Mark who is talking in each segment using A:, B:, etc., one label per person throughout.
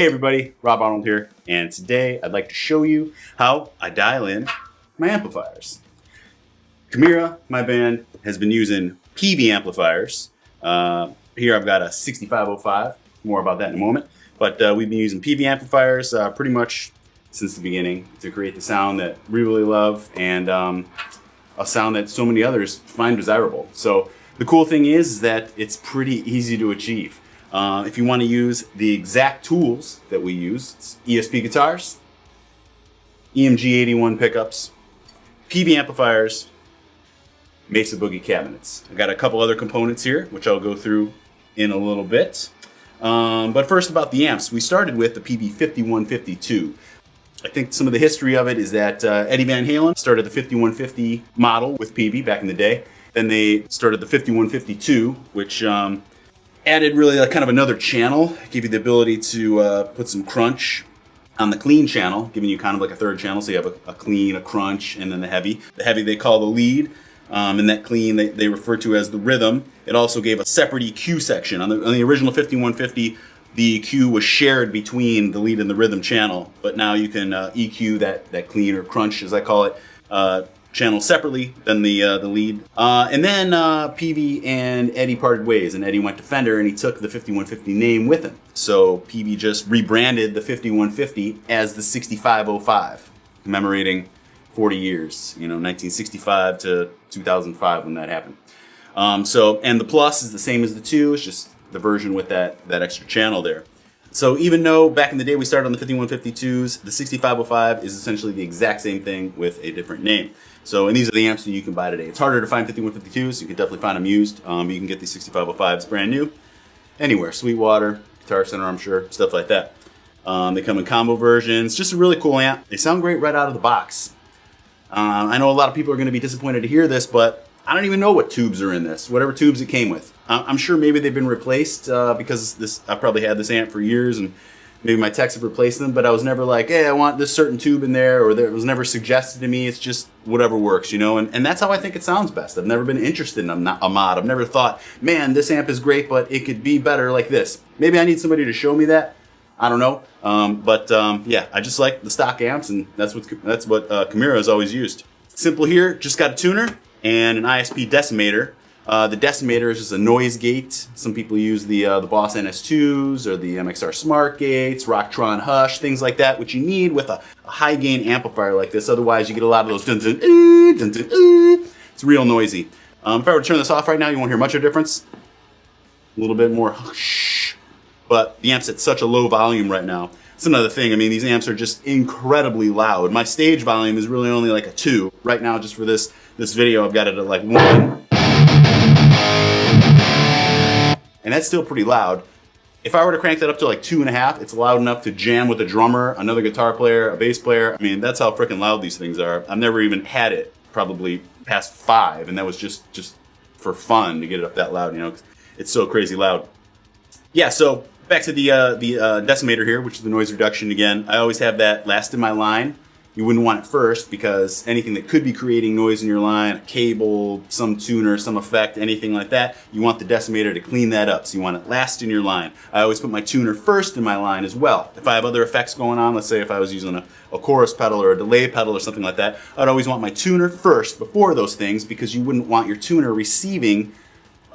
A: Hey everybody, Rob Arnold here, and today I'd like to show you how I dial in my amplifiers. Chimaira, my band, has been using Peavey amplifiers. Here I've got a 6505, more about that in a moment, but we've been using Peavey amplifiers pretty much since the beginning to create the sound that we really love and a sound that so many others find desirable. So the cool thing is that it's pretty easy to achieve. If you want to use the exact tools that we use, it's ESP guitars, EMG 81 pickups, Peavey amplifiers, Mesa Boogie cabinets. I've got a couple other components here, which I'll go through in a little bit. But first about the amps, we started with the Peavey 5152. I think some of the history of it is that Eddie Van Halen started the 5150 model with Peavey back in the day. Then they started the 5152, which added really like kind of another channel, gave you the ability to put some crunch on the clean channel, giving you kind of like a third channel. So you have a clean, a crunch, and then the heavy. The heavy they call the lead, and that clean they refer to as the rhythm. It also gave a separate EQ section. On the original 5150, the EQ was shared between the lead and the rhythm channel, but now you can EQ that clean or crunch, as I call it, channel separately than the lead. And then Peavey and Eddie parted ways, and Eddie went to Fender and he took the 5150 name with him. So Peavey just rebranded the 5150 as the 6505, commemorating 40 years, 1965 to 2005 when that happened. And the plus is the same as the 2, it's just the version with that extra channel there. So even though back in the day we started on the 5152s, the 6505 is essentially the exact same thing with a different name. So, and these are the amps that you can buy today. It's harder to find 5152s, you can definitely find them used. You can get these 6505s brand new anywhere, Sweetwater, Guitar Center, I'm sure, stuff like that. They come in combo versions, just a really cool amp. They sound great right out of the box. I know a lot of people are going to be disappointed to hear this, but I don't even know what tubes are in this, whatever tubes it came with. I'm sure maybe they've been replaced because I probably had this amp for years and maybe my techs have replaced them, but I was never like, hey, I want this certain tube in there, or it was never suggested to me. It's just whatever works, and that's how I think it sounds best. I've never been interested in a mod. I've never thought, man, this amp is great, but it could be better like this. Maybe I need somebody to show me that. I don't know. Yeah, I just like the stock amps, and that's what Chimaira has always used. Simple here, just got a tuner and an ISP decimator. The decimator is just a noise gate. Some people use the Boss NS2s or the MXR Smart Gates, Rocktron Hush, things like that, which you need with a high gain amplifier like this. Otherwise, you get a lot of those dun dun dun dun. It's real noisy. If I were to turn this off right now, you won't hear much of a difference. A little bit more hush, but the amp's at such a low volume right now. It's another thing. I mean, these amps are just incredibly loud. My stage volume is really only like a 2 right now. Just for this video, I've got it at like 1. And that's still pretty loud. If I were to crank that up to like 2.5, it's loud enough to jam with a drummer, another guitar player, a bass player. I mean, that's how freaking loud these things are. I've never even had it probably past 5, and that was just for fun to get it up that loud, it's so crazy loud. Yeah, so back to the decimator here, which is the noise reduction again. I always have that last in my line. You wouldn't want it first because anything that could be creating noise in your line, a cable, some tuner, some effect, anything like that, you want the decimator to clean that up. So you want it last in your line. I always put my tuner first in my line as well. If I have other effects going on, let's say if I was using a chorus pedal or a delay pedal or something like that, I'd always want my tuner first before those things because you wouldn't want your tuner receiving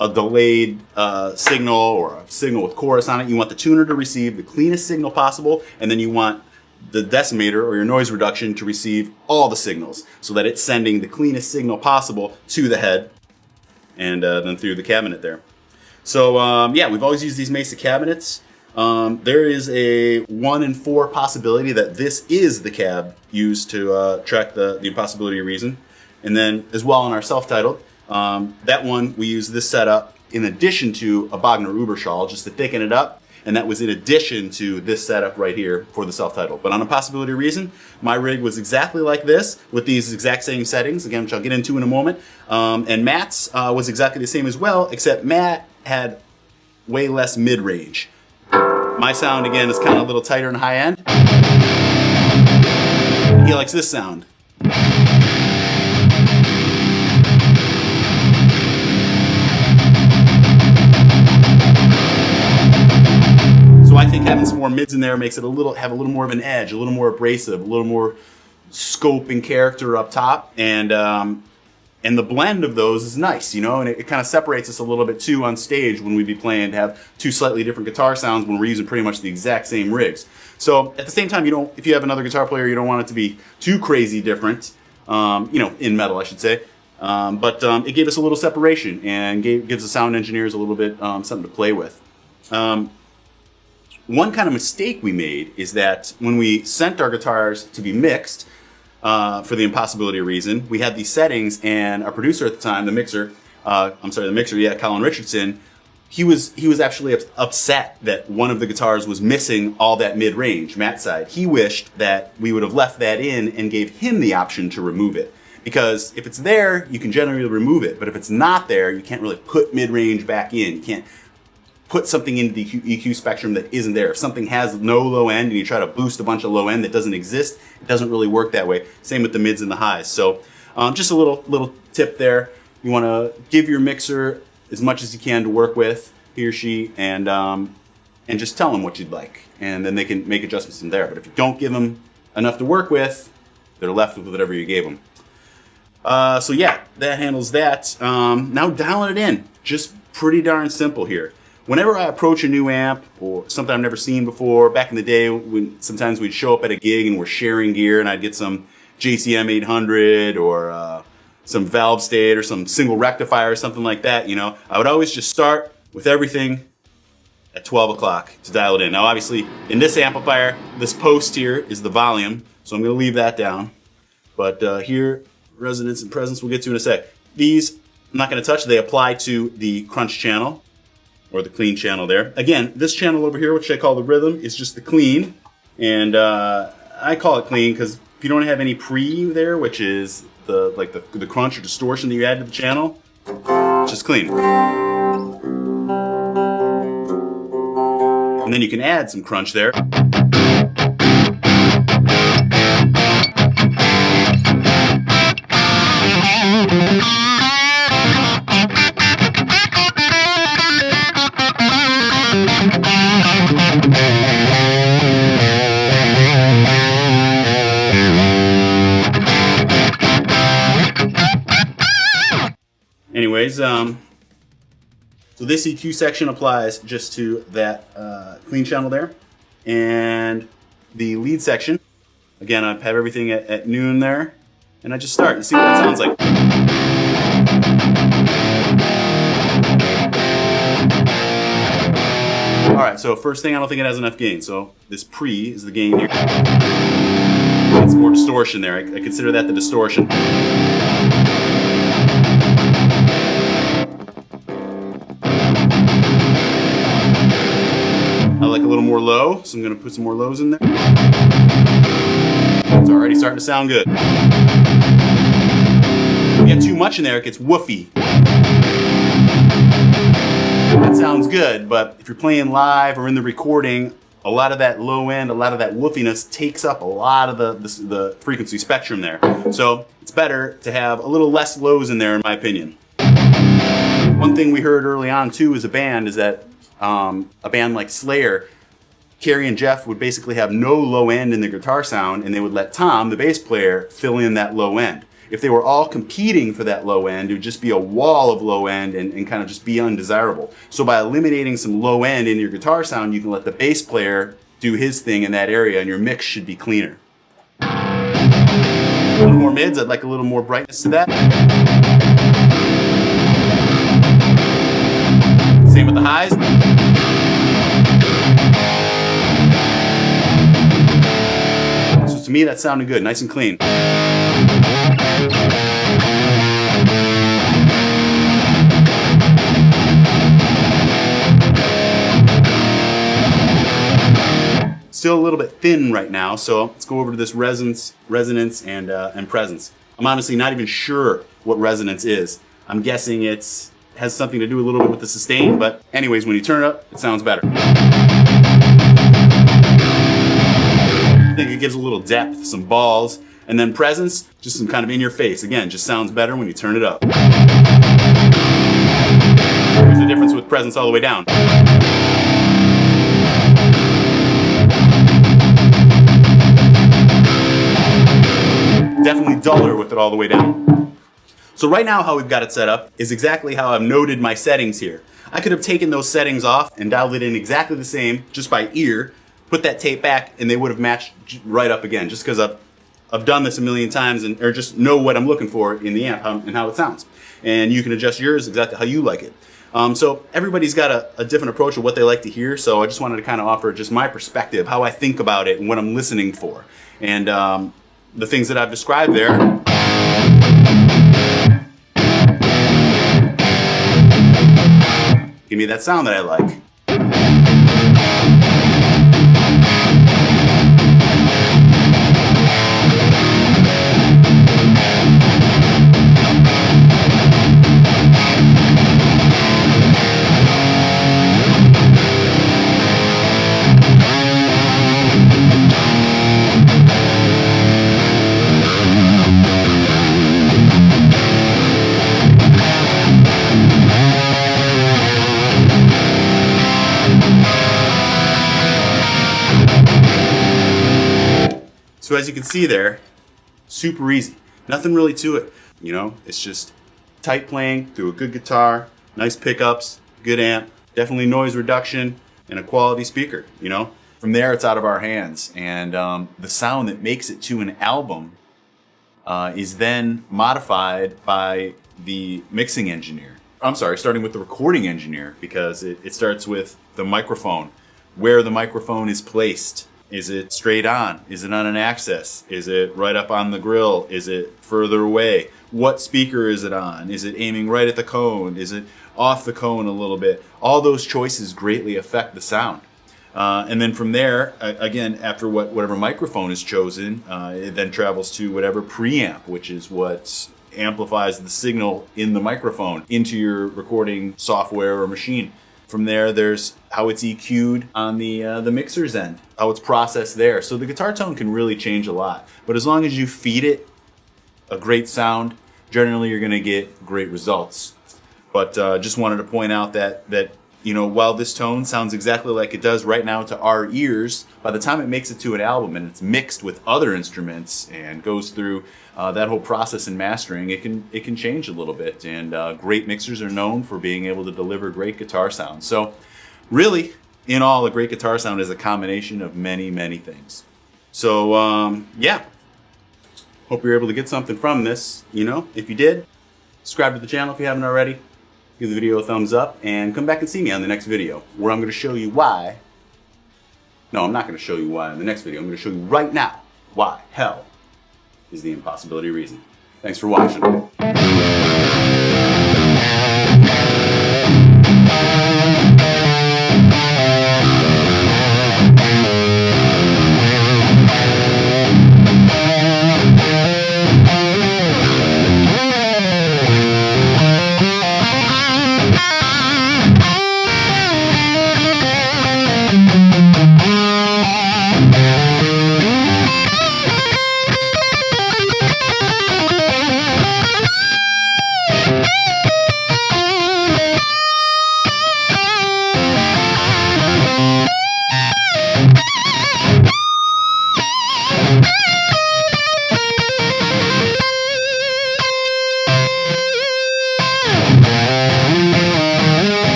A: a delayed signal or a signal with chorus on it. You want the tuner to receive the cleanest signal possible, and then you want the decimator or your noise reduction to receive all the signals so that it's sending the cleanest signal possible to the head and then through the cabinet there. So yeah, we've always used these Mesa cabinets. There is a 1 in 4 possibility that this is the cab used to track the Impossibility Of Reason. And then as well on our self-titled, that one we use this setup in addition to a Bogner Uberschall just to thicken it up. And that was in addition to this setup right here for the self-titled. But on Impossibility Of Reason, my rig was exactly like this with these exact same settings, again, which I'll get into in a moment. And Matt's was exactly the same as well, except Matt had way less mid-range. My sound, again, is kind of a little tighter and high end. He likes this sound. think having some more mids in there makes it have a little more of an edge, a little more abrasive, a little more scope and character up top, and the blend of those is nice, you know, and it kind of separates us a little bit too on stage when we be playing to have two slightly different guitar sounds when we're using pretty much the exact same rigs. So at the same time, if you have another guitar player, you don't want it to be too crazy different, you know, in metal, I should say. But it gave us a little separation and gives the sound engineers a little bit something to play with. One kind of mistake we made is that when we sent our guitars to be mixed for the Impossibility of Reason, we had these settings, and our producer at the time, the mixer, Colin Richardson, he was actually upset that one of the guitars was missing all that mid-range, Matt's side. He wished that we would have left that in and gave him the option to remove it. Because if it's there, you can generally remove it. But if it's not there, you can't really put mid-range back in. You can't put something into the EQ spectrum that isn't there. If something has no low end and you try to boost a bunch of low end that doesn't exist, it doesn't really work that way. Same with the mids and the highs. So just a little tip there. You want to give your mixer as much as you can to work with, he or she, and just tell them what you'd like. And then they can make adjustments from there. But if you don't give them enough to work with, they're left with whatever you gave them. So yeah, that handles that. Now dialing it in, just pretty darn simple here. Whenever I approach a new amp or something I've never seen before, back in the day when sometimes we'd show up at a gig and we're sharing gear and I'd get some JCM 800 or some valve state or some single rectifier or something like that, you know, I would always just start with everything at 12 o'clock to dial it in. Now obviously in this amplifier, this post here is the volume, so I'm going to leave that down. But here, resonance and presence we'll get to in a sec. These I'm not going to touch. They apply to the crunch channel or the clean channel there. Again, this channel over here, which I call the rhythm, is just the clean. And I call it clean because if you don't have any pre there, which is the crunch or distortion that you add to the channel, it's just clean. And then you can add some crunch there. Anyways, so this EQ section applies just to that clean channel there. And the lead section, again, I have everything at noon there. And I just start and see what that sounds like. Alright, so first thing, I don't think it has enough gain. So this pre is the gain here. It's more distortion there. I consider that the distortion. I like a little more low, so I'm going to put some more lows in there. It's already starting to sound good. If you get too much in there, it gets woofy. That sounds good, but if you're playing live or in the recording, a lot of that low end, a lot of that woofiness takes up a lot of the frequency spectrum there. So it's better to have a little less lows in there, in my opinion. One thing we heard early on too as a band is that a band like Slayer, Kerry and Jeff would basically have no low end in their guitar sound, and they would let Tom, the bass player, fill in that low end. If they were all competing for that low end, it would just be a wall of low end and kind of just be undesirable. So by eliminating some low end in your guitar sound, you can let the bass player do his thing in that area, and your mix should be cleaner. A little more mids, I'd like a little more brightness to that. Same with the highs. So to me, that sounded good, nice and clean. Still a little bit thin right now, so let's go over to this resonance and presence. I'm honestly not even sure what resonance is. I'm guessing it has something to do a little bit with the sustain, but anyways, when you turn it up, it sounds better. I think it gives a little depth, some balls, and then presence, just some kind of in your face. Again, just sounds better when you turn it up. There's a difference with presence all the way down. definitely duller with it all the way down. So right now how we've got it set up is exactly how I've noted my settings here. I could have taken those settings off and dialed it in exactly the same just by ear, put that tape back, and they would have matched right up again, just because I've done this a million times or just know what I'm looking for in the amp and how it sounds. And you can adjust yours exactly how you like it. So everybody's got a different approach of what they like to hear, so I just wanted to kind of offer just my perspective, how I think about it and what I'm listening for. And the things that I've described there. Give me that sound that I like. So as you can see there, super easy. Nothing really to it. You know, it's just tight playing through a good guitar, nice pickups, good amp, definitely noise reduction, and a quality speaker, you know. From there, it's out of our hands. And the sound that makes it to an album is then modified by the mixing engineer. I'm sorry, starting with the recording engineer, because it starts with the microphone, where the microphone is placed. Is it straight on? Is it on an axis? Is it right up on the grill? Is it further away? What speaker is it on? Is it aiming right at the cone? Is it off the cone a little bit? All those choices greatly affect the sound. And then from there, again, after whatever microphone is chosen, it then travels to whatever preamp, which is what amplifies the signal in the microphone into your recording software or machine. From there, there's how it's EQ'd on the mixer's end, how it's processed there. So the guitar tone can really change a lot. But as long as you feed it a great sound, generally you're going to get great results. But just wanted to point out that you know, while this tone sounds exactly like it does right now to our ears, by the time it makes it to an album and it's mixed with other instruments and goes through that whole process in mastering, it can change a little bit. And great mixers are known for being able to deliver great guitar sound. So really, in all, a great guitar sound is a combination of many, many things. So yeah, hope you're able to get something from this. You know, if you did, subscribe to the channel if you haven't already. Give the video a thumbs up and come back and see me on the next video, where I'm going to show you why. No, I'm not going to show you why in the next video. I'm going to show you right now why hell is the impossibility reason. Thanks for watching.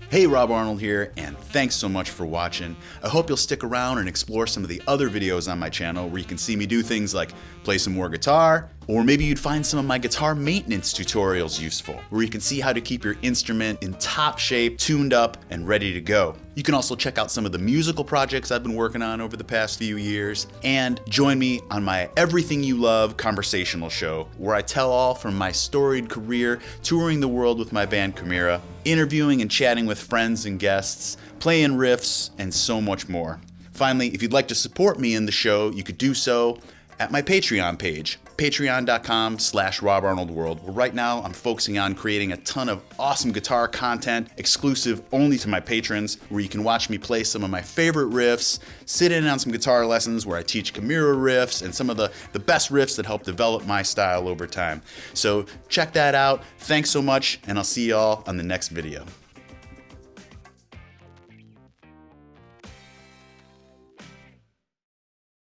A: Hey, Rob Arnold here, and thanks so much for watching. I hope you'll stick around and explore some of the other videos on my channel where you can see me do things like play some more guitar, or maybe you'd find some of my guitar maintenance tutorials useful, where you can see how to keep your instrument in top shape, tuned up, and ready to go. You can also check out some of the musical projects I've been working on over the past few years, and join me on my Everything You Love conversational show, where I tell all from my storied career touring the world with my band Chimaira, interviewing and chatting with friends and guests, playing riffs, and so much more. Finally, if you'd like to support me in the show, you could do so at my Patreon page, patreon.com/RobArnoldWorld, where right now I'm focusing on creating a ton of awesome guitar content exclusive only to my patrons, where you can watch me play some of my favorite riffs, sit in on some guitar lessons where I teach Chimaira riffs and some of the best riffs that help develop my style over time. So check that out. Thanks so much, and I'll see y'all on the next video.